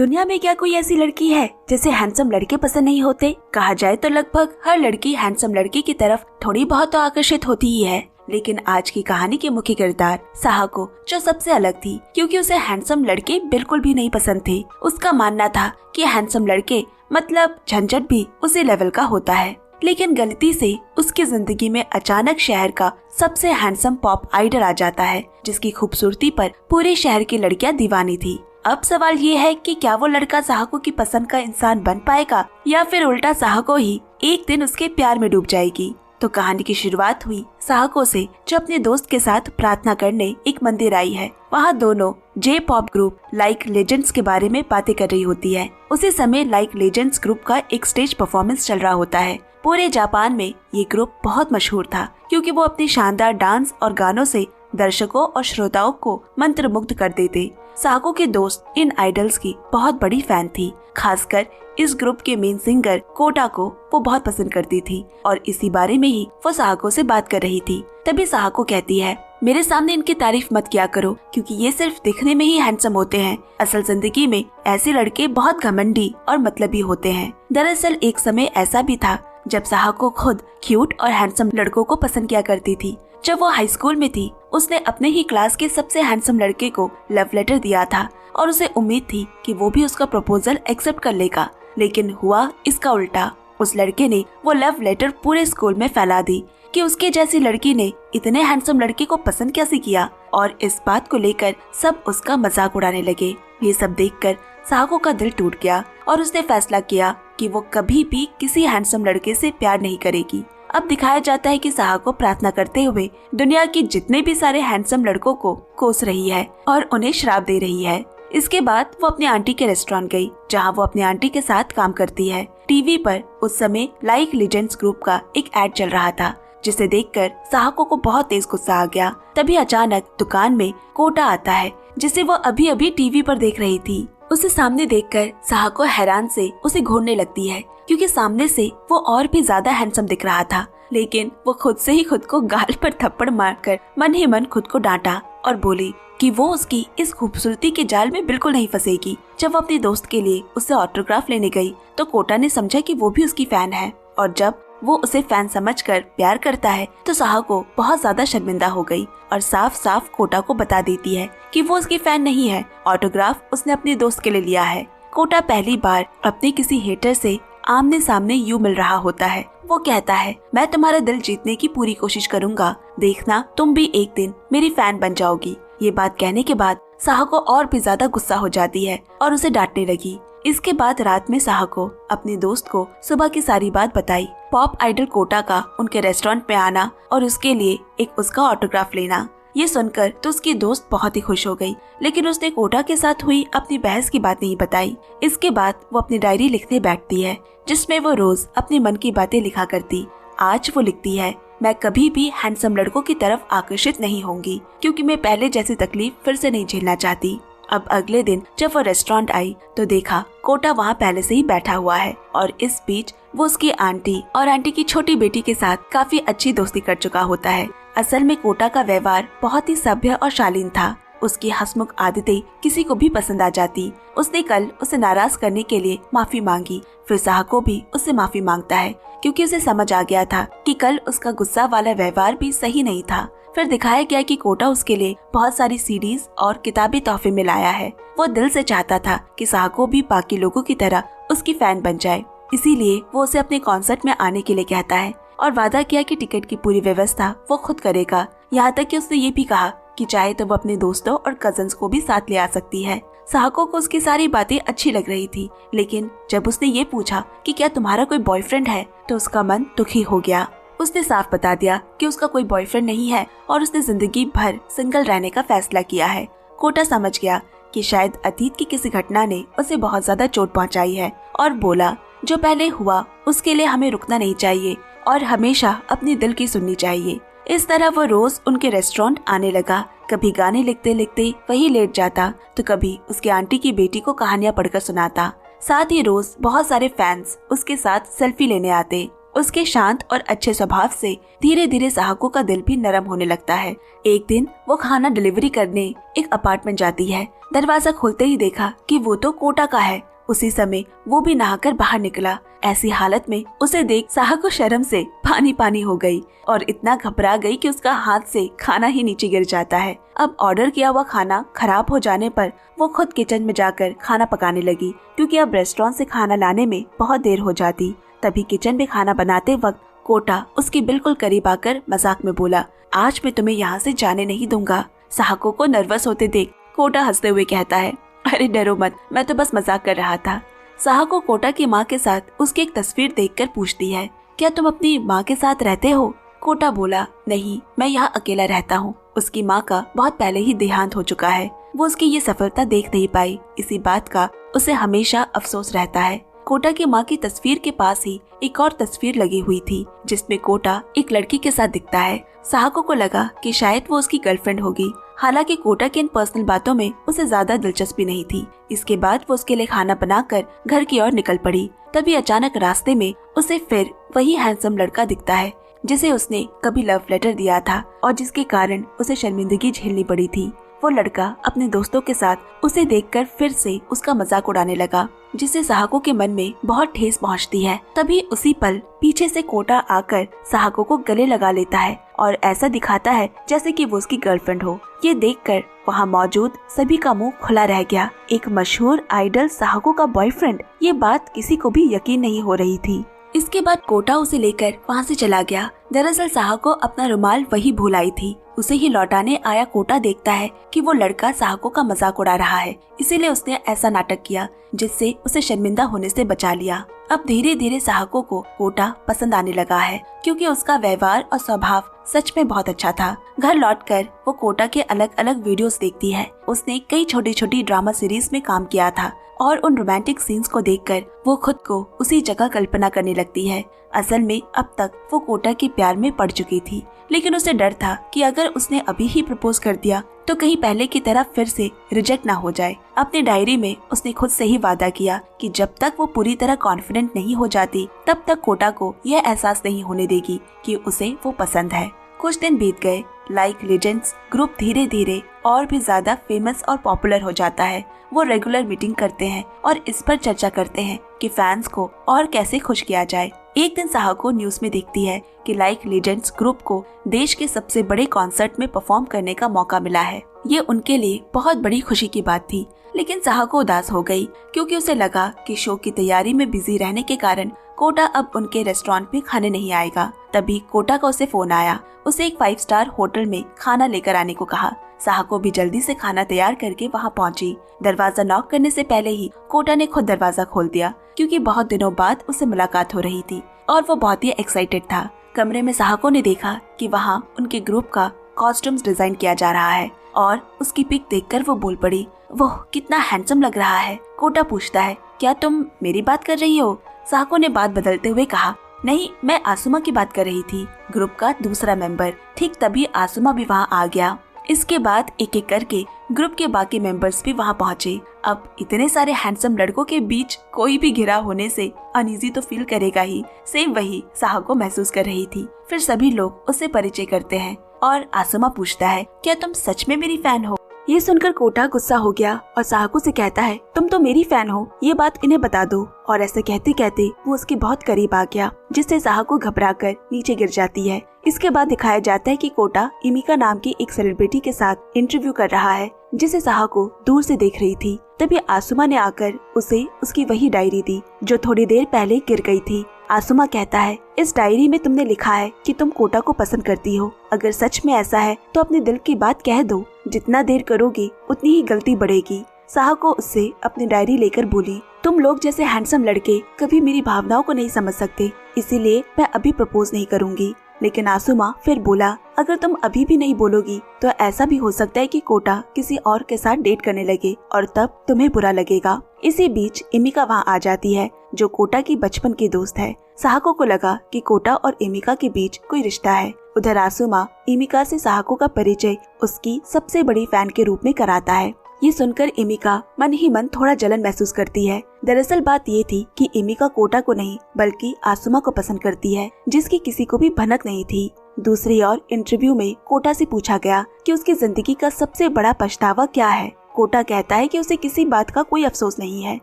दुनिया में क्या कोई ऐसी लड़की है जिसे हैंडसम लड़के पसंद नहीं होते? कहा जाए तो लगभग हर लड़की हैंडसम लड़के की तरफ थोड़ी बहुत तो आकर्षित होती ही है। लेकिन आज की कहानी के मुख्य किरदार साहको जो सबसे अलग थी, क्योंकि उसे हैंडसम लड़के बिल्कुल भी नहीं पसंद थे। उसका मानना था कि हैंडसम लड़के मतलब झंझट भी उसी लेवल का होता है। लेकिन गलती से उसकी जिंदगी में अचानक शहर का सबसे हैंडसम पॉप आइडल आ जाता है, जिसकी खूबसूरती पर पूरे शहर की लड़कियां दीवानी थी। अब सवाल ये है कि क्या वो लड़का साहको की पसंद का इंसान बन पाएगा या फिर उल्टा साहको ही एक दिन उसके प्यार में डूब जाएगी। तो कहानी की शुरुआत हुई साहको से, जो अपने दोस्त के साथ प्रार्थना करने एक मंदिर आई है। वहाँ दोनों J pop group like legends के बारे में बातें कर रही होती है। उसी समय लाइक लेजेंड्स ग्रुप का एक स्टेज परफॉर्मेंस चल रहा होता है। पूरे जापान में ये ग्रुप बहुत मशहूर था, क्योंकि वो अपनी शानदार डांस और गानों से दर्शकों और श्रोताओं को मंत्रमुग्ध कर देते। साहको के दोस्त इन आइडल्स की बहुत बड़ी फैन थी। खासकर इस ग्रुप के मेन सिंगर कोटा को वो बहुत पसंद करती थी और इसी बारे में ही वो साहको से बात कर रही थी। तभी साहको कहती है, मेरे सामने इनकी तारीफ मत किया करो, क्योंकि ये सिर्फ दिखने में ही हैंडसम होते हैं। असल जिंदगी में ऐसे लड़के बहुत घमंडी और मतलबी होते हैं। दरअसल एक समय ऐसा भी था जब साहको खुद क्यूट और हैंडसम लड़कों को पसंद किया करती थी। जब वो हाई स्कूल में थी, उसने अपने ही क्लास के सबसे हैंडसम लड़के को लव लेटर दिया था और उसे उम्मीद थी कि वो भी उसका प्रपोजल एक्सेप्ट कर लेगा। लेकिन हुआ इसका उल्टा। उस लड़के ने वो लव लेटर पूरे स्कूल में फैला दी कि उसके जैसी लड़की ने इतने हैंडसम लड़के को पसंद कैसे किया, और इस बात को लेकर सब उसका मजाक उड़ाने लगे। ये सब देखकर साहको का दिल टूट गया और उसने फैसला किया कि वो कभी भी किसी हैंडसम लड़के से प्यार नहीं करेगी। अब दिखाया जाता है कि साहको प्रार्थना करते हुए दुनिया के जितने भी सारे हैंडसम लड़कों को कोस रही है और उन्हें श्राप दे रही है। इसके बाद वो अपनी आंटी के रेस्टोरेंट गई, जहां वो अपनी आंटी के साथ काम करती है। टीवी पर उस समय लाइक लेजेंड्स ग्रुप का एक एड चल रहा था, जिसे देखकर साहको को बहुत तेज गुस्सा आ गया। तभी अचानक दुकान में कोटा आता है, जिसे वो अभी अभी टीवी पर देख रही थी। उसे सामने देखकर साहको हैरान से उसे घूरने लगती है, क्योंकि सामने से वो और भी ज्यादा हैंडसम दिख रहा था। लेकिन वो खुद से ही खुद को गाल पर थप्पड़ मारकर मन ही मन खुद को डांटा और बोली कि वो उसकी इस खूबसूरती के जाल में बिल्कुल नहीं फंसेगी। जब वो अपने दोस्त के लिए उससे ऑटोग्राफ लेने गई तो कोटा ने समझा कि वो भी उसकी फैन है, और जब वो उसे फैन समझकर प्यार करता है तो साहको बहुत ज्यादा शर्मिंदा हो गई और साफ साफ कोटा को बता देती है कि वो उसकी फैन नहीं है, ऑटोग्राफ उसने अपने दोस्त के लिए लिया है। कोटा पहली बार अपने किसी हेटर से आमने सामने यूं मिल रहा होता है। वो कहता है, मैं तुम्हारा दिल जीतने की पूरी कोशिश करूंगा, देखना तुम भी एक दिन मेरी फैन बन जाओगी। ये बात कहने के बाद साहको और भी ज्यादा गुस्सा हो जाती है और उसे डांटने लगी। इसके बाद रात में साहको अपने दोस्त को सुबह की सारी बात बताई। पॉप आइडल कोटा का उनके रेस्टोरेंट में आना और उसके लिए एक उसका ऑटोग्राफ लेना। ये सुनकर तो उसकी दोस्त बहुत ही खुश हो गई, लेकिन उसने कोटा के साथ हुई अपनी बहस की बात नहीं बताई। इसके बाद वो अपनी डायरी लिखने बैठती है, जिसमें वो रोज अपने मन की बातें लिखा करती। आज वो लिखती है, मैं कभी भी हैंडसम लड़कों की तरफ आकर्षित नहीं होंगी, क्योंकि मैं पहले जैसी तकलीफ फिर से नहीं झेलना चाहती। अब अगले दिन जब वो रेस्टोरेंट आई तो देखा कोटा वहाँ पहले से ही बैठा हुआ है, और इस बीच वो उसकी आंटी और आंटी की छोटी बेटी के साथ काफी अच्छी दोस्ती कर चुका होता है। असल में कोटा का व्यवहार बहुत ही सभ्य और शालीन था। उसकी हंसमुख आदतें किसी को भी पसंद आ जाती। उसने कल उसे नाराज करने के लिए माफी मांगी, फिर साहको भी उससे माफी मांगता है, क्योंकि उसे समझ आ गया था कि कल उसका गुस्सा वाला व्यवहार भी सही नहीं था। फिर दिखाया गया कि कोटा उसके लिए बहुत सारी सीडीज और किताबी तोहफे में लाया है। वो दिल से चाहता था कि साहको भी बाकी लोगों की तरह उसकी फैन बन जाए, इसीलिए वो उसे अपने कॉन्सर्ट में आने के लिए कहता है और वादा किया कि टिकट की पूरी व्यवस्था वो खुद करेगा। यहाँ तक कि उसने ये भी कहा कि चाहे तो वो अपने दोस्तों और कजन्स को भी साथ ले आ सकती है। साहको को उसकी सारी बातें अच्छी लग रही थी, लेकिन जब उसने ये पूछा कि क्या तुम्हारा कोई बॉयफ्रेंड है तो उसका मन दुखी हो गया। उसने साफ बता दिया कि उसका कोई बॉयफ्रेंड नहीं है और उसने जिंदगी भर सिंगल रहने का फैसला किया है। कोटा समझ गया कि शायद अतीत की किसी घटना ने उसे बहुत ज्यादा चोट पहुंचाई है और बोला, जो पहले हुआ उसके लिए हमें रुकना नहीं चाहिए और हमेशा अपने दिल की सुननी चाहिए। इस तरह वो रोज उनके रेस्टोरेंट आने लगा। कभी गाने लिखते लिखते वही लेट जाता तो कभी उसकी आंटी की बेटी को कहानियां पढ़कर सुनाता। साथ ही रोज बहुत सारे फैंस उसके साथ सेल्फी लेने आते। उसके शांत और अच्छे स्वभाव से धीरे धीरे सहाको का दिल भी नरम होने लगता है। एक दिन वो खाना डिलीवरी करने एक अपार्टमेंट जाती है। दरवाजा खोलते ही देखा कि वो तो कोटा का है। उसी समय वो भी नहाकर बाहर निकला। ऐसी हालत में उसे देख सहाको शर्म से पानी पानी हो गई और इतना घबरा गई कि उसका हाथ से खाना ही नीचे गिर जाता है। अब ऑर्डर किया हुआ खाना खराब हो जाने पर वो खुद किचन में जाकर खाना पकाने लगी, क्योंकि अब रेस्टोरेंट से खाना लाने में बहुत देर हो जाती। तभी किचन में खाना बनाते वक्त कोटा उसके बिल्कुल करीब आकर मजाक में बोला, आज मैं तुम्हें यहाँ से जाने नहीं दूंगा। सहाको को नर्वस होते देख कोटा हंसते हुए कहता है, अरे डरो मत, मैं तो बस मजाक कर रहा था। सहाको कोटा की माँ के साथ उसकी एक तस्वीर देखकर पूछती है, क्या तुम अपनी माँ के साथ रहते हो? कोटा बोला, नहीं, मैं यहाँ अकेला रहता हूँ। उसकी माँ का बहुत पहले ही देहांत हो चुका है। वो उसकी ये सफलता देख नहीं पाई। इसी बात का उसे हमेशा अफसोस रहता है। कोटा की माँ की तस्वीर के पास ही एक और तस्वीर लगी हुई थी, जिसमें कोटा एक लड़की के साथ दिखता है। सहाको को लगा कि शायद वो उसकी गर्लफ्रेंड होगी। हालांकि कोटा की इन पर्सनल बातों में उसे ज्यादा दिलचस्पी नहीं थी। इसके बाद वो उसके लिए खाना बनाकर घर की ओर निकल पड़ी। तभी अचानक रास्ते में उसे फिर वही हैंडसम लड़का दिखता है, जिसे उसने कभी लव लेटर दिया था और जिसके कारण उसे शर्मिंदगी झेलनी पड़ी थी। वो लड़का अपने दोस्तों के साथ उसे देखकर फिर से उसका मजाक उड़ाने लगा, जिससे सहाको के मन में बहुत ठेस पहुंचती है। तभी उसी पल पीछे से कोटा आकर सहाको को गले लगा लेता है और ऐसा दिखाता है जैसे कि वो उसकी गर्लफ्रेंड हो। ये देखकर वहाँ मौजूद सभी का मुंह खुला रह गया। एक मशहूर आइडल सहाको का बॉयफ्रेंड, ये बात किसी को भी यकीन नहीं हो रही थी। इसके बाद कोटा उसे लेकर वहाँ से चला गया। दरअसल सहाको अपना रुमाल वही भूल आई थी। उसे ही लौटाने आया कोटा देखता है कि वो लड़का सहाको का मजाक उड़ा रहा है, इसीलिए उसने ऐसा नाटक किया जिससे उसे शर्मिंदा होने से बचा लिया। अब धीरे धीरे सहाको को कोटा पसंद आने लगा है, क्योंकि उसका व्यवहार और स्वभाव सच में बहुत अच्छा था। घर लौटकर वो कोटा के अलग अलग वीडियोस देखती है। उसने कई छोटी छोटी ड्रामा सीरीज में काम किया था और उन रोमांटिक सीन्स को देखकर वो खुद को उसी जगह कल्पना करने लगती है। असल में अब तक वो कोटा के प्यार में पड़ चुकी थी, लेकिन उसे डर था कि अगर उसने अभी ही प्रपोज कर दिया तो कहीं पहले की तरह फिर से रिजेक्ट ना हो जाए। अपनी डायरी में उसने खुद से ही वादा किया कि जब तक वो पूरी तरह कॉन्फिडेंट नहीं हो जाती तब तक कोटा को यह एहसास नहीं होने देगी कि उसे वो पसंद है। कुछ दिन बीत गए। लाइक लेजेंड्स ग्रुप धीरे धीरे और भी ज्यादा फेमस और पॉपुलर हो जाता है। वो रेगुलर मीटिंग करते हैं और इस पर चर्चा करते हैं कि फैंस को और कैसे खुश किया जाए। एक दिन सहाको न्यूज में देखती है कि लाइक लेजेंड्स ग्रुप को देश के सबसे बड़े कॉन्सर्ट में परफॉर्म करने का मौका मिला है। ये उनके लिए बहुत बड़ी खुशी की बात थी, लेकिन सहाको उदास हो गई, क्योंकि उसे लगा कि शो की तैयारी में बिजी रहने के कारण कोटा अब उनके रेस्टोरेंट में खाने नहीं आएगा। तभी कोटा का उसे फोन आया। उसे एक 5 स्टार होटल में खाना लेकर आने को कहा। सहाको भी जल्दी से खाना तैयार करके वहाँ पहुँची। दरवाजा नॉक करने से पहले ही कोटा ने खुद दरवाजा खोल दिया, क्योंकि बहुत दिनों बाद उससे मुलाकात हो रही थी और वो बहुत ही एक्साइटेड था। कमरे में सहाको ने देखा कि वहाँ उनके ग्रुप का कॉस्ट्यूम्स डिजाइन किया जा रहा है और उसकी पिक देखकर वो बोल पड़ी, वो कितना हैंडसम लग रहा है। कोटा पूछता है, क्या तुम मेरी बात कर रही हो? सहाको ने बात बदलते हुए कहा, नहीं, मैं आसुमा की बात कर रही थी, ग्रुप का दूसरा मेंबर। ठीक तभी आसुमा भी वहाँ आ गया। इसके बाद एक एक करके ग्रुप के बाकी मेंबर्स भी वहाँ पहुँचे। अब इतने सारे हैंडसम लड़कों के बीच कोई भी घिरा होने से अनईजी तो फील करेगा ही। सेम वही सहाको महसूस कर रही थी। फिर सभी लोग उससे परिचय करते हैं और आसुमा पूछता है, क्या तुम सच में मेरी फैन हो? ये सुनकर कोटा गुस्सा हो गया और सहाको से कहता है, तुम तो मेरी फैन हो, ये बात इन्हें बता दो। और ऐसे कहते कहते वो उसके बहुत करीब आ गया, जिससे सहाको घबराकर नीचे गिर जाती है। इसके बाद दिखाया जाता है कि कोटा इमिका नाम की एक सेलिब्रिटी के साथ इंटरव्यू कर रहा है, जिसे सहाको दूर से देख रही थी। तभी आसुमा ने आकर उसे उसकी वही डायरी दी जो थोड़ी देर पहले गिर गई थी। आसुमा कहता है, इस डायरी में तुमने लिखा है कि तुम कोटा को पसंद करती हो। अगर सच में ऐसा है तो अपने दिल की बात कह दो। जितना देर करोगी उतनी ही गलती बढ़ेगी। सहाको उससे अपनी डायरी लेकर बोली, तुम लोग जैसे हैंडसम लड़के कभी मेरी भावनाओं को नहीं समझ सकते, इसीलिए मैं अभी प्रपोज नहीं करूंगी। लेकिन आसुमा फिर बोला, अगर तुम अभी भी नहीं बोलोगी तो ऐसा भी हो सकता है कि कोटा किसी और के साथ डेट करने लगे और तब तुम्हें बुरा लगेगा। इसी बीच इमिका वहाँ आ जाती है, जो कोटा की बचपन की दोस्त है। सहाको को लगा कि कोटा और इमिका के बीच कोई रिश्ता है। उधर आसुमा इमिका से सहाको का परिचय उसकी सबसे बड़ी फैन के रूप में कराता है। ये सुनकर इमिका मन ही मन थोड़ा जलन महसूस करती है। दरअसल बात ये थी कि इमिका कोटा को नहीं बल्कि आसुमा को पसंद करती है, जिसकी किसी को भी भनक नहीं थी। दूसरी ओर इंटरव्यू में कोटा से पूछा गया कि उसकी जिंदगी का सबसे बड़ा पछतावा क्या है। कोटा कहता है कि उसे किसी बात का कोई अफसोस नहीं है,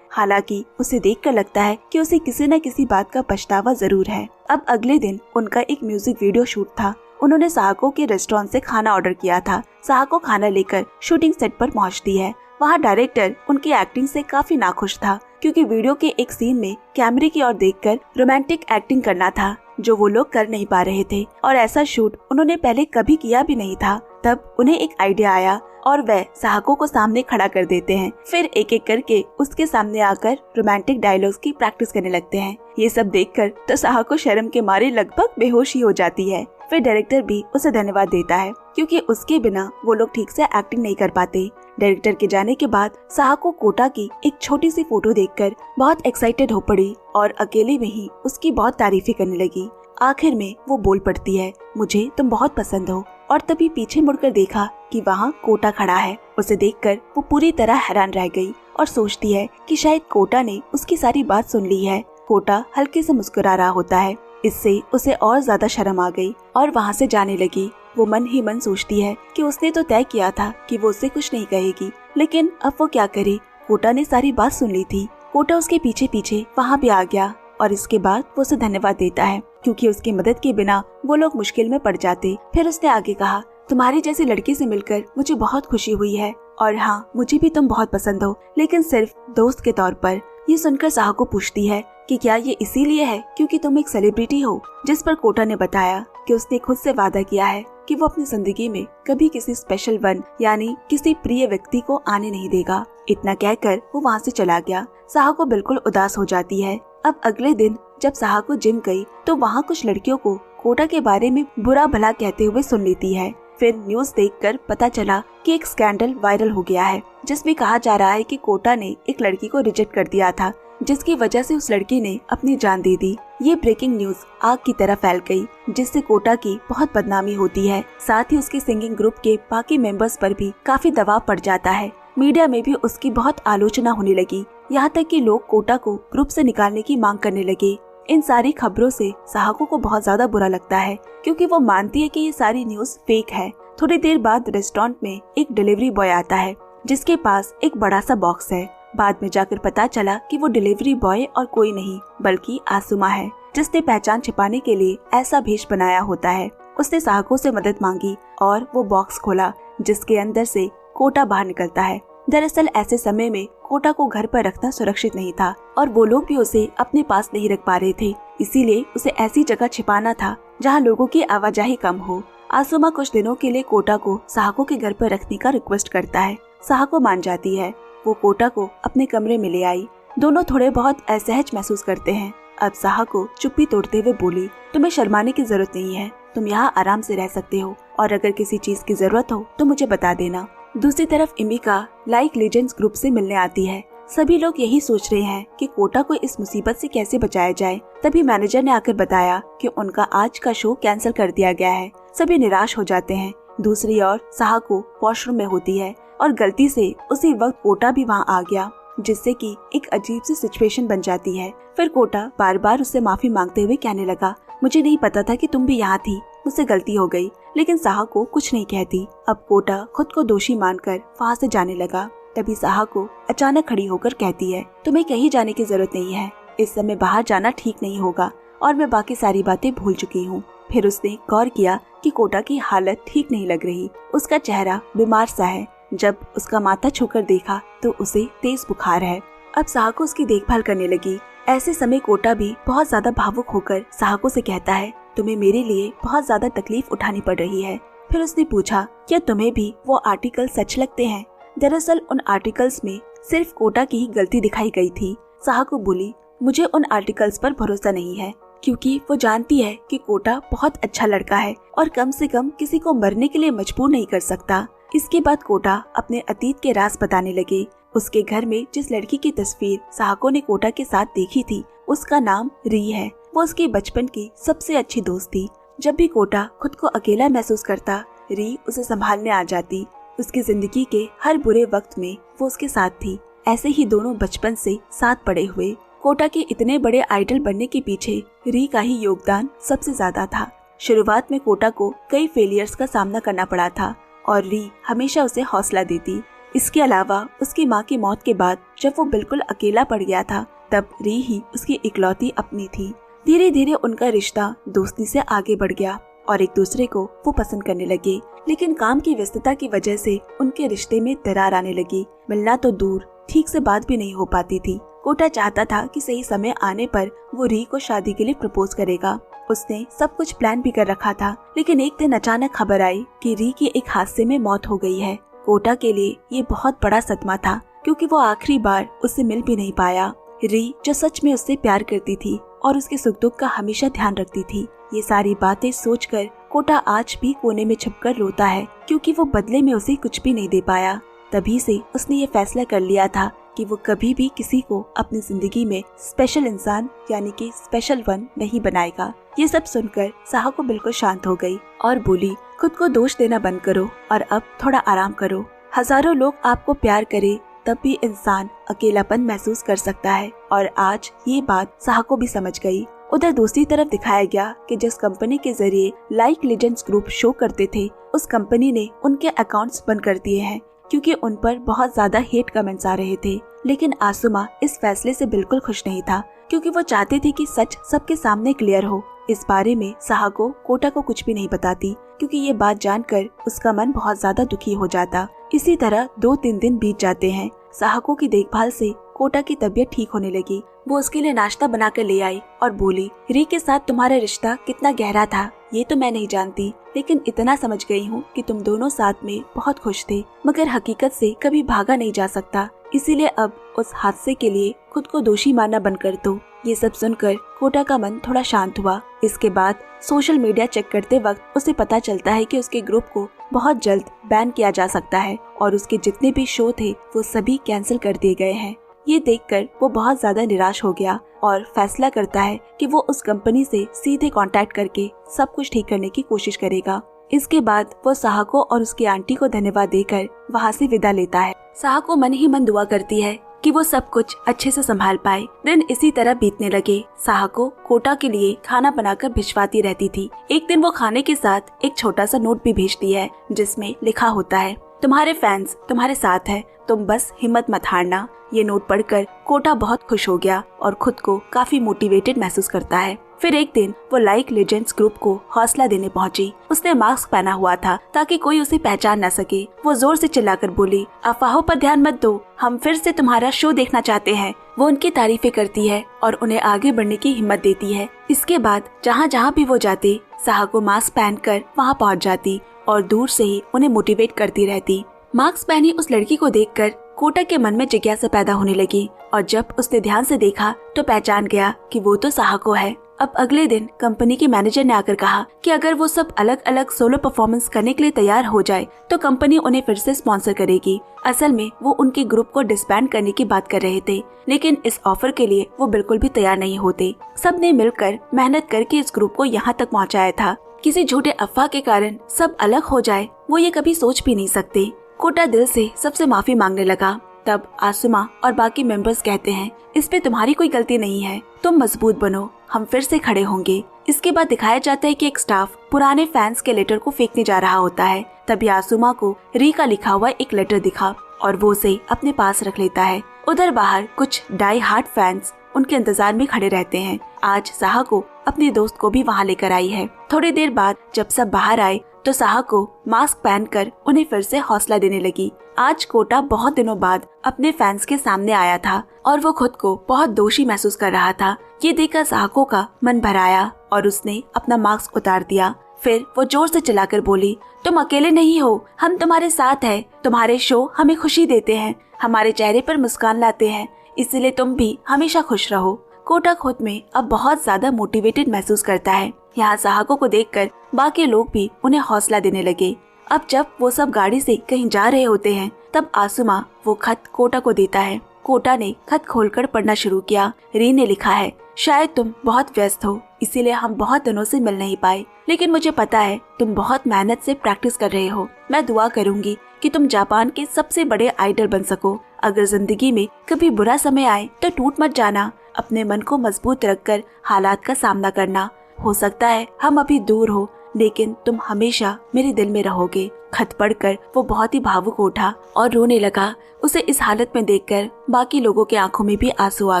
हालांकि उसे देखकर लगता है कि उसे किसी न किसी बात का पछतावा जरूर है। अब अगले दिन उनका एक म्यूजिक वीडियो शूट था। उन्होंने साहको के रेस्टोरेंट से खाना ऑर्डर किया था। साहको खाना लेकर शूटिंग सेट पर पहुंचती है। वहां डायरेक्टर उनकी एक्टिंग से काफी नाखुश था, क्योंकि वीडियो के एक सीन में कैमरे की ओर देखकर रोमांटिक एक्टिंग करना था, जो वो लोग कर नहीं पा रहे थे और ऐसा शूट उन्होंने पहले कभी किया भी नहीं था। तब उन्हें एक आइडिया आया और वह साहको को सामने खड़ा कर देते हैं। फिर एक एक करके उसके सामने आकर रोमांटिक डायलॉग्स की प्रैक्टिस करने लगते हैं। ये सब देखकर तो साहको शर्म के मारे लगभग बेहोश ही हो जाती है। फिर डायरेक्टर भी उसे धन्यवाद देता है, क्योंकि उसके बिना वो लोग ठीक से एक्टिंग नहीं कर पाते। डायरेक्टर के जाने के बाद साहको कोटा की एक छोटी सी फोटो देखकर बहुत एक्साइटेड हो पड़ी और अकेले में ही उसकी बहुत तारीफें करने लगी। आखिर में वो बोल पड़ती है, मुझे तुम बहुत पसंद हो। और तभी पीछे मुड़कर देखा कि वहाँ कोटा खड़ा है। उसे देखकर वो पूरी तरह हैरान रह गई और सोचती है कि शायद कोटा ने उसकी सारी बात सुन ली है। कोटा हल्के से मुस्कुरा रहा होता है। इससे उसे और ज्यादा शर्म आ गई और वहाँ से जाने लगी। वो मन ही मन सोचती है कि उसने तो तय किया था कि वो उससे कुछ नहीं कहेगी, लेकिन अब वो क्या करे। कोटा ने सारी बात सुन ली थी। कोटा उसके पीछे पीछे वहाँ भी आ गया और इसके बाद वो उसे धन्यवाद देता है, क्योंकि उसकी मदद के बिना वो लोग मुश्किल में पड़ जाते। फिर उसने आगे कहा, तुम्हारी जैसी लड़की से मिलकर मुझे बहुत खुशी हुई है और हाँ, मुझे भी तुम बहुत पसंद हो, लेकिन सिर्फ दोस्त के तौर पर। ये सुनकर साहको पूछती है कि क्या ये इसीलिए है क्योंकि तुम एक सेलिब्रिटी हो, जिस पर कोटा ने बताया कि उसने खुद से वादा किया है कि वो अपनी जिंदगी में कभी किसी स्पेशल वन यानी किसी प्रिय व्यक्ति को आने नहीं देगा। इतना कहकर वो वहाँ से चला गया। साहको बिल्कुल उदास हो जाती है। अब अगले दिन जब साहको जिम गई तो वहाँ कुछ लड़कियों को कोटा के बारे में बुरा भला कहते हुए सुन लेती है। फिर न्यूज देखकर पता चला कि एक स्कैंडल वायरल हो गया है, जिसमें कहा जा रहा है कि कोटा ने एक लड़की को रिजेक्ट कर दिया था, जिसकी वजह से उस लड़की ने अपनी जान दे दी। ये ब्रेकिंग न्यूज आग की तरह फैल गई, जिससे कोटा की बहुत बदनामी होती है। साथ ही उसके सिंगिंग ग्रुप के बाकी मेंबर्स पर भी काफी दबाव पड़ जाता है। मीडिया में भी उसकी बहुत आलोचना होने लगी, यहाँ तक कि लोग कोटा को ग्रुप से निकालने की मांग करने लगे। इन सारी खबरों से साहको को बहुत ज्यादा बुरा लगता है, क्योंकि वो मानती है कि ये सारी न्यूज फेक है। थोड़ी देर बाद रेस्टोरेंट में एक डिलीवरी बॉय आता है, जिसके पास एक बड़ा सा बॉक्स है। बाद में जाकर पता चला कि वो डिलीवरी बॉय और कोई नहीं बल्कि आसुमा है, जिसने पहचान छिपाने के लिए ऐसा भेष बनाया होता है। उसने साहको से मदद मांगी और वो बॉक्स खोला, जिसके अंदर से कोटा बाहर निकलता है। दरअसल ऐसे समय में कोटा को घर पर रखना सुरक्षित नहीं था और वो लोग भी उसे अपने पास नहीं रख पा रहे थे, इसीलिए उसे ऐसी जगह छिपाना था जहाँ लोगों की आवाजाही कम हो। आसुमा कुछ दिनों के लिए कोटा को साहको के घर पर रखने का रिक्वेस्ट करता है। साहको मान जाती है। वो कोटा को अपने कमरे में ले आई। दोनों थोड़े बहुत असहज महसूस करते हैं। अब साहको चुप्पी तोड़ते हुए बोली, तुम्हें शर्माने की जरूरत नहीं है, तुम यहाँ आराम से रह सकते हो और अगर किसी चीज की जरूरत हो तो मुझे बता देना। दूसरी तरफ इमिका लाइक लेजेंड्स ग्रुप से मिलने आती है। सभी लोग यही सोच रहे हैं कि कोटा को इस मुसीबत से कैसे बचाया जाए। तभी मैनेजर ने आकर बताया कि उनका आज का शो कैंसिल कर दिया गया है। सभी निराश हो जाते हैं। दूसरी ओर साहको वॉशरूम में होती है और गलती से उसी वक्त कोटा भी वहाँ आ गया, जिससे कि एक अजीब सी सिचुएशन बन जाती है। फिर कोटा बार बार उससे माफी मांगते हुए कहने लगा, मुझे नहीं पता था कि तुम भी यहाँ थी, मुझसे गलती हो गई। लेकिन साहको कुछ नहीं कहती। अब कोटा खुद को दोषी मानकर वहाँ से जाने लगा। तभी साहको अचानक खड़ी होकर कहती है, तुम्हें कहीं जाने की जरूरत नहीं है, इस समय बाहर जाना ठीक नहीं होगा और मैं बाकी सारी बातें भूल चुकी हूँ। फिर उसने गौर किया कि कोटा की हालत ठीक नहीं लग रही। उसका चेहरा बीमार सा है। जब उसका माथा छूकर देखा तो उसे तेज बुखार है। अब साहको उसकी देखभाल करने लगी। ऐसे समय कोटा भी बहुत ज्यादा भावुक होकर साहको से कहता है, तुम्हें मेरे लिए बहुत ज्यादा तकलीफ उठानी पड़ रही है। फिर उसने पूछा, क्या तुम्हें भी वो आर्टिकल सच लगते हैं? दरअसल उन आर्टिकल्स में सिर्फ कोटा की ही गलती दिखाई गई थी। साहको बोली, मुझे उन आर्टिकल्स पर भरोसा नहीं है, क्योंकि वो जानती है कि कोटा बहुत अच्छा लड़का है और कम से कम किसी को मरने के लिए मजबूर नहीं कर सकता। इसके बाद कोटा अपने अतीत के राज बताने लगे। उसके घर में जिस लड़की की तस्वीर साहको ने कोटा के साथ देखी थी, उसका नाम री है। वो उसके बचपन की सबसे अच्छी दोस्त थी। जब भी कोटा खुद को अकेला महसूस करता, री उसे संभालने आ जाती। उसकी जिंदगी के हर बुरे वक्त में वो उसके साथ थी। ऐसे ही दोनों बचपन से साथ पड़े हुए। कोटा के इतने बड़े आइडल बनने के पीछे री का ही योगदान सबसे ज्यादा था। शुरुआत में कोटा को कई फेलियर्स का सामना करना पड़ा था और री हमेशा उसे हौसला देती। इसके अलावा उसकी माँ की मौत के बाद जब वो बिल्कुल अकेला पड़ गया था, तब री ही उसकी इकलौती अपनी थी। धीरे धीरे उनका रिश्ता दोस्ती से आगे बढ़ गया और एक दूसरे को वो पसंद करने लगे। लेकिन काम की व्यस्तता की वजह से उनके रिश्ते में दरार आने लगी। मिलना तो दूर, ठीक से बात भी नहीं हो पाती थी। कोटा चाहता था कि सही समय आने पर वो री को शादी के लिए प्रपोज करेगा। उसने सब कुछ प्लान भी कर रखा था, लेकिन एक दिन अचानक खबर आई कि री की एक हादसे में मौत हो गई है। कोटा के लिए ये बहुत बड़ा सदमा था, क्योंकि वो आखिरी बार उससे मिल भी नहीं पाया। री जो सच में उससे प्यार करती थी और उसके सुख दुख का हमेशा ध्यान रखती थी। ये सारी बातें सोचकर कोटा आज भी कोने में छुपकर रोता है, क्योंकि वो बदले में उसे कुछ भी नहीं दे पाया। तभी से उसने ये फैसला कर लिया था कि वो कभी भी किसी को अपनी जिंदगी में स्पेशल इंसान यानी कि स्पेशल वन नहीं बनाएगा। ये सब सुनकर साहको बिल्कुल शांत हो गई और बोली, खुद को दोष देना बंद करो और अब थोड़ा आराम करो। हजारों लोग आपको प्यार करे तब भी इंसान अकेलापन महसूस कर सकता है। और आज ये बात साहको भी समझ गई। उधर दूसरी तरफ दिखाया गया कि जिस कंपनी के जरिए लाइक लेजेंड्स ग्रुप शो करते थे, उस कंपनी ने उनके अकाउंट्स बंद कर दिए हैं, क्योंकि उन पर बहुत ज्यादा हेट कमेंट्स आ रहे थे। लेकिन आसुमा इस फैसले से बिल्कुल खुश नहीं था, क्योंकि वो चाहते थे कि सच सबके सामने क्लियर हो। इस बारे में साहको कोटा को कुछ भी नहीं बताती, क्योंकि ये बात जानकर उसका मन बहुत ज्यादा दुखी हो जाता। इसी तरह 2-3 दिन बीत जाते हैं। साहको की देखभाल से कोटा की तबीयत ठीक होने लगी। वो उसके लिए नाश्ता बनाकर ले आई और बोली, री के साथ तुम्हारा रिश्ता कितना गहरा था ये तो मैं नहीं जानती, लेकिन इतना समझ गई हूँ कि तुम दोनों साथ में बहुत खुश थे, मगर हकीकत से कभी भागा नहीं जा सकता। इसीलिए अब उस हादसे के लिए खुद को दोषी मानना बंद कर दो। ये सब सुनकर कोटा का मन थोड़ा शांत हुआ। इसके बाद सोशल मीडिया चेक करते वक्त उसे पता चलता है कि उसके ग्रुप को बहुत जल्द बैन किया जा सकता है और उसके जितने भी शो थे वो सभी कैंसिल कर दिए गए हैं। ये देखकर वो बहुत ज्यादा निराश हो गया और फैसला करता है कि वो उस कंपनी से सीधे कांटेक्ट करके सब कुछ ठीक करने की कोशिश करेगा। इसके बाद वो साहको और उसकी आंटी को धन्यवाद देकर वहाँ से विदा लेता है। साहको मन ही मन दुआ करती है कि वो सब कुछ अच्छे से संभाल पाए। दिन इसी तरह बीतने लगे। साहको कोटा के लिए खाना बनाकर भिजवाती रहती थी। एक दिन वो खाने के साथ एक छोटा सा नोट भी भेजती है, जिसमें लिखा होता है, तुम्हारे फैंस तुम्हारे साथ है, तुम बस हिम्मत मत हारना। ये नोट पढ़कर कोटा बहुत खुश हो गया और खुद को काफी मोटिवेटेड महसूस करता है। फिर एक दिन वो लाइक लेजेंड्स ग्रुप को हौसला देने पहुंची। उसने मास्क पहना हुआ था ताकि कोई उसे पहचान न सके। वो जोर से चिल्लाकर बोली, अफवाहों पर ध्यान मत दो, हम फिर से तुम्हारा शो देखना चाहते हैं। वो उनकी तारीफें करती है और उन्हें आगे बढ़ने की हिम्मत देती है। इसके बाद जहाँ जहाँ भी वो जाते, साहको मास्क पहनकर वहाँ पहुँच जाती और दूर से ही उन्हें मोटिवेट करती रहती। मास्क पहनी उस लड़की को देखकर कोटा के मन में जिज्ञासा पैदा होने लगी और जब उसने ध्यान से देखा तो पहचान गया कि वो तो साहको है। अब अगले दिन कंपनी के मैनेजर ने आकर कहा कि अगर वो सब अलग अलग सोलो परफॉर्मेंस करने के लिए तैयार हो जाए तो कंपनी उन्हें फिर से स्पॉन्सर करेगी। असल में वो उनके ग्रुप को डिसबैंड करने की बात कर रहे थे, लेकिन इस ऑफर के लिए वो बिल्कुल भी तैयार नहीं होते। सबने मिलकर मेहनत करके इस ग्रुप को यहाँ तक पहुँचाया था। किसी झूठे अफवाह के कारण सब अलग हो जाए वो ये कभी सोच भी नहीं सकते। कोटा दिल से सबसे माफी मांगने लगा। तब आसुमा और बाकी मेंबर्स कहते हैं, इस पे तुम्हारी कोई गलती नहीं है, तुम मजबूत बनो, हम फिर से खड़े होंगे। इसके बाद दिखाया जाता है कि एक स्टाफ पुराने फैंस के लेटर को फेंकने जा रहा होता है। तभी आसुमा को री का लिखा हुआ एक लेटर दिखा और वो उसे अपने पास रख लेता है। उधर बाहर कुछ डाई हार्ड फैंस उनके इंतजार में खड़े रहते हैं। आज साहको अपने दोस्त को भी वहाँ लेकर आई है। थोड़ी देर बाद जब सब बाहर आए तो साहको मास्क पहनकर उन्हें फिर से हौसला देने लगी। आज कोटा बहुत दिनों बाद अपने फैंस के सामने आया था और वो खुद को बहुत दोषी महसूस कर रहा था। ये देखकर साहको का मन भर आया और उसने अपना मास्क उतार दिया। फिर वो जोर से चिल्लाकर बोली, तुम अकेले नहीं हो, हम तुम्हारे साथ हैं। तुम्हारे शो हमें खुशी देते हैं, हमारे चेहरे पर मुस्कान लाते हैं, इसलिए तुम भी हमेशा खुश रहो। कोटा खुद में अब बहुत ज्यादा मोटिवेटेड महसूस करता है। यहाँ साहको को देखकर बाकी लोग भी उन्हें हौसला देने लगे। अब जब वो सब गाड़ी से कहीं जा रहे होते हैं तब आसुमा वो खत कोटा को देता है। कोटा ने खत खोलकर पढ़ना शुरू किया। री ने लिखा है, शायद तुम बहुत व्यस्त हो इसीलिए हम बहुत दिनों से मिल नहीं पाए, लेकिन मुझे पता है तुम बहुत मेहनत से प्रैक्टिस कर रहे हो। मैं दुआ करूंगी कि तुम जापान के सबसे बड़े आइडल बन सको। अगर जिंदगी में कभी बुरा समय आए तो टूट मत जाना, अपने मन को मजबूत रखकर हालात का सामना करना। हो सकता है हम अभी दूर हो, लेकिन तुम हमेशा मेरे दिल में रहोगे। खत पढ़कर वो बहुत ही भावुक उठा और रोने लगा। उसे इस हालत में देखकर बाकी लोगों के आंखों में भी आंसू आ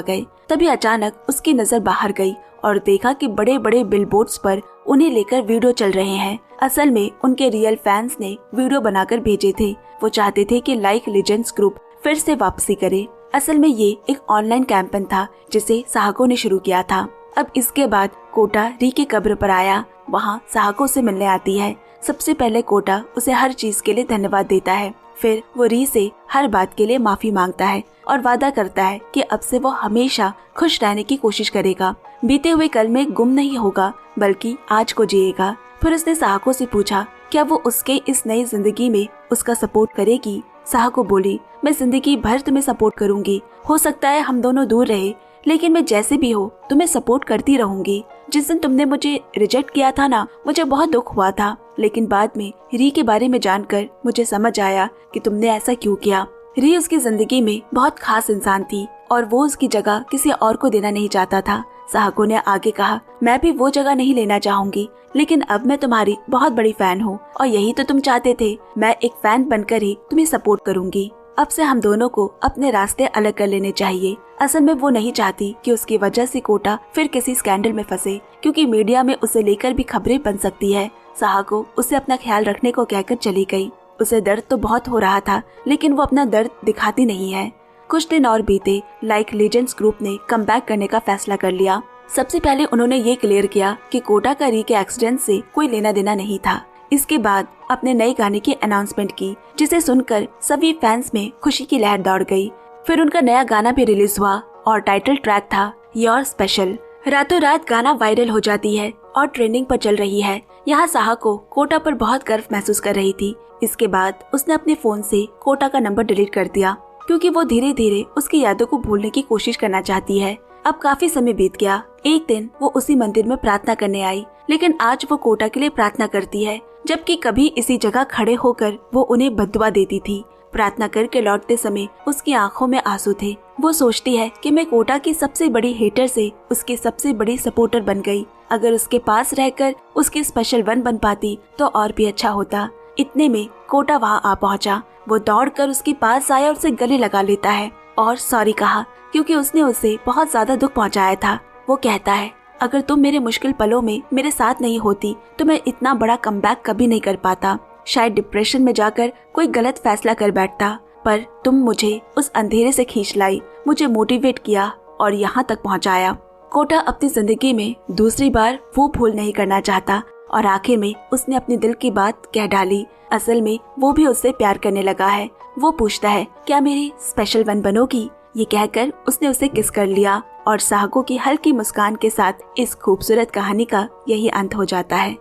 गए। तभी अचानक उसकी नजर बाहर गई और देखा कि बड़े बड़े बिलबोर्ड्स पर उन्हें लेकर वीडियो चल रहे हैं। असल में उनके रियल फैंस ने वीडियो बनाकर भेजे थे। वो चाहते थे कि लाइक लीजेंड्स ग्रुप फिर से वापसी करे। असल में ये एक ऑनलाइन कैंपेन था जिसे साहको ने शुरू किया था। अब इसके बाद कोटा री की कब्र पर आया। वहाँ साहको से मिलने आती है। सबसे पहले कोटा उसे हर चीज के लिए धन्यवाद देता है। फिर वो री से हर बात के लिए माफी मांगता है और वादा करता है कि अब से वो हमेशा खुश रहने की कोशिश करेगा। बीते हुए कल में गुम नहीं होगा, बल्कि आज को जिएगा। फिर उसने साहको से पूछा क्या वो उसके इस नई जिंदगी में उसका सपोर्ट करेगी। साहको बोली, मैं जिंदगी भर तुम्हें सपोर्ट करूंगी। हो सकता है हम दोनों दूर रहे, लेकिन मैं जैसे भी हो तुम्हें सपोर्ट करती रहूंगी। जिस दिन तुमने मुझे रिजेक्ट किया था ना, मुझे बहुत दुख हुआ था, लेकिन बाद में री के बारे में जानकर मुझे समझ आया कि तुमने ऐसा क्यों किया। री उसकी जिंदगी में बहुत खास इंसान थी और वो उसकी जगह किसी और को देना नहीं चाहता था। साहको ने आगे कहा, मैं भी वो जगह नहीं लेना चाहूंगी, लेकिन अब मैं तुम्हारी बहुत बड़ी फैन हूँ और यही तो तुम चाहते थे। मैं एक फैन बनकर ही तुम्हें सपोर्ट करूंगी। अब से हम दोनों को अपने रास्ते अलग कर लेने चाहिए। असल में वो नहीं चाहती कि उसकी वजह से कोटा फिर किसी स्कैंडल में फंसे, क्योंकि मीडिया में उसे लेकर भी खबरें बन सकती है। साहको उसे अपना ख्याल रखने को कहकर चली गई। उसे दर्द तो बहुत हो रहा था, लेकिन वो अपना दर्द दिखाती नहीं है। कुछ दिन और बीते। लाइक लीजेंड्स ग्रुप ने कमबैक करने का फैसला कर लिया। सबसे पहले उन्होंने ये क्लियर किया कि कोटा का री के एक्सीडेंट से कोई लेना देना नहीं था। इसके बाद अपने नए गाने की अनाउंसमेंट की, जिसे सुनकर सभी फैंस में खुशी की लहर दौड़ गई। फिर उनका नया गाना भी रिलीज हुआ और टाइटल ट्रैक था योर स्पेशल। रातों रात गाना वायरल हो जाती है और ट्रेंडिंग पर चल रही है। यहाँ साहको कोटा पर बहुत गर्व महसूस कर रही थी। इसके बाद उसने अपने फोन से कोटा का नंबर डिलीट कर दिया, क्योंकि वो धीरे धीरे उसकी यादों को भूलने की कोशिश करना चाहती है। अब काफी समय बीत गया। एक दिन वो उसी मंदिर में प्रार्थना करने आई, लेकिन आज वो कोटा के लिए प्रार्थना करती है, जबकि कभी इसी जगह खड़े होकर वो उन्हें बद्दुआ देती थी। प्रार्थना करके लौटते समय उसकी आंखों में आंसू थे। वो सोचती है कि मैं कोटा की सबसे बड़ी हेटर से उसकी सबसे बड़ी सपोर्टर बन गई। अगर उसके पास रहकर उसकी स्पेशल वन बन पाती तो और भी अच्छा होता। इतने में कोटा वहाँ आ पहुँचा। वो दौड़कर उसके पास आया और उसे गले लगा लेता है और सॉरी कहा, क्योंकि उसने उसे बहुत ज्यादा दुख पहुँचाया था। वो कहता है, अगर तुम मेरे मुश्किल पलों में मेरे साथ नहीं होती तो मैं इतना बड़ा कमबैक कभी नहीं कर पाता। शायद डिप्रेशन में जाकर कोई गलत फैसला कर बैठता, पर तुम मुझे उस अंधेरे से खींच लाई, मुझे मोटिवेट किया और यहाँ तक पहुँचाया। कोटा अपनी जिंदगी में दूसरी बार वो भूल नहीं करना चाहता और आखिर में उसने अपनी दिल की बात कह डाली। असल में वो भी उससे प्यार करने लगा है। वो पूछता है, क्या मेरी स्पेशल वन बनोगी? ये कहकर उसने उसे किस कर लिया और साहको की हल्की मुस्कान के साथ इस खूबसूरत कहानी का यही अंत हो जाता है।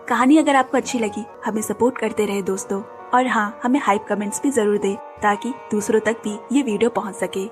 कहानी अगर आपको अच्छी लगी, हमें सपोर्ट करते रहे दोस्तों, और हाँ, हमें हाइप कमेंट्स भी जरूर दें ताकि दूसरों तक भी ये वीडियो पहुंच सके।